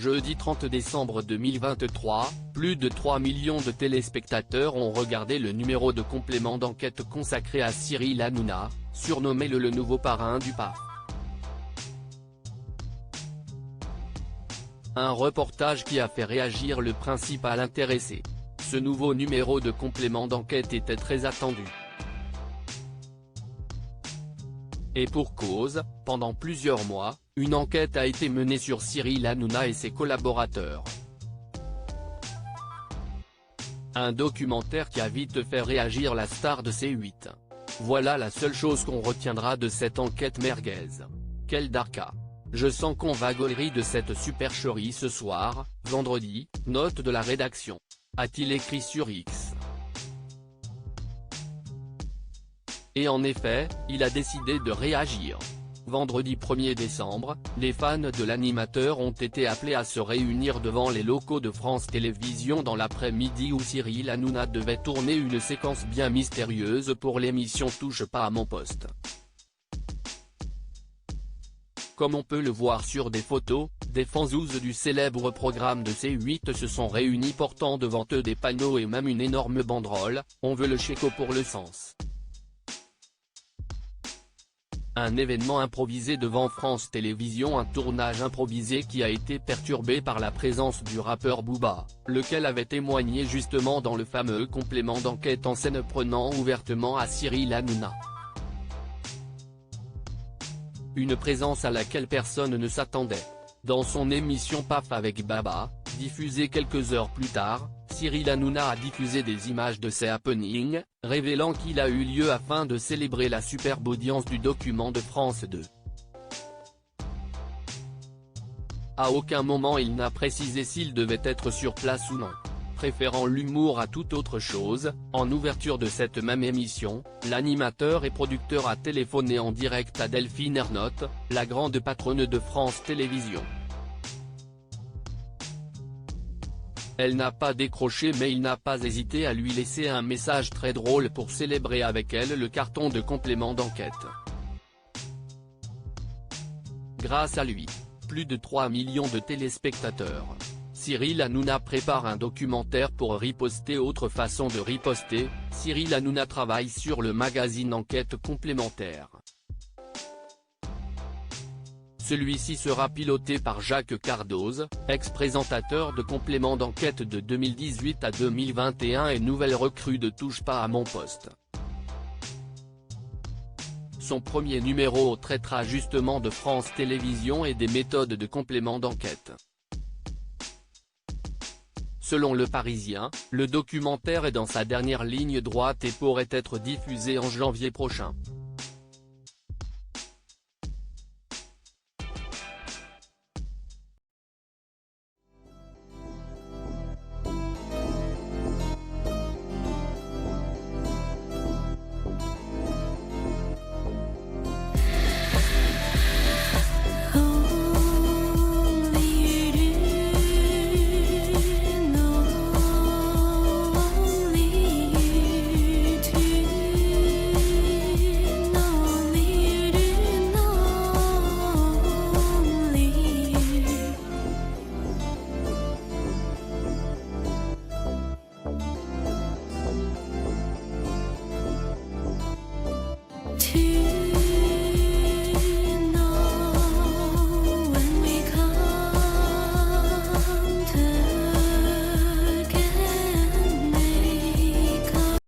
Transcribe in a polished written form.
Jeudi 30 décembre 2023, plus de 3 millions de téléspectateurs ont regardé le numéro de complément d'enquête consacré à Cyril Hanouna, surnommé le nouveau parrain du PAF. Un reportage qui a fait réagir le principal intéressé. Ce nouveau numéro de complément d'enquête était très attendu. Et pour cause, pendant plusieurs mois, une enquête a été menée sur Cyril Hanouna et ses collaborateurs. Un documentaire qui a vite fait réagir la star de C8. Voilà la seule chose qu'on retiendra de cette enquête merguez. Quel darka. Je sens qu'on va gaulerie de cette supercherie ce soir, vendredi, note de la rédaction. A-t-il écrit sur X. Et en effet, il a décidé de réagir. Vendredi 1er décembre, les fans de l'animateur ont été appelés à se réunir devant les locaux de France Télévisions dans l'après-midi où Cyril Hanouna devait tourner une séquence bien mystérieuse pour l'émission Touche pas à mon poste. Comme on peut le voir sur des photos, des fanzouzes du célèbre programme de C8 se sont réunis portant devant eux des panneaux et même une énorme banderole, on veut le Chéco pour le sens. Un événement improvisé devant France Télévisions, un tournage improvisé qui a été perturbé par la présence du rappeur Booba, lequel avait témoigné justement dans le fameux complément d'enquête en scène prenant ouvertement à Cyril Hanouna. Une présence à laquelle personne ne s'attendait. Dans son émission PAF avec Baba, diffusée quelques heures plus tard, Cyril Hanouna a diffusé des images de ces happenings, révélant qu'il a eu lieu afin de célébrer la superbe audience du document de France 2. À aucun moment il n'a précisé s'il devait être sur place ou non. Préférant l'humour à toute autre chose, en ouverture de cette même émission, l'animateur et producteur a téléphoné en direct à Delphine Ernotte, la grande patronne de France Télévisions. Elle n'a pas décroché mais il n'a pas hésité à lui laisser un message très drôle pour célébrer avec elle le carton de complément d'enquête. Grâce à lui, plus de 3 millions de téléspectateurs. Cyril Hanouna prépare un documentaire pour riposter. Autre façon de riposter, Cyril Hanouna travaille sur le magazine Enquête complémentaire. Celui-ci sera piloté par Jacques Cardoz, ex-présentateur de complément d'enquête de 2018 à 2021 et nouvelle recrue de Touche pas à mon poste. Son premier numéro traitera justement de France Télévisions et des méthodes de complément d'enquête. Selon Le Parisien, le documentaire est dans sa dernière ligne droite et pourrait être diffusé en janvier prochain.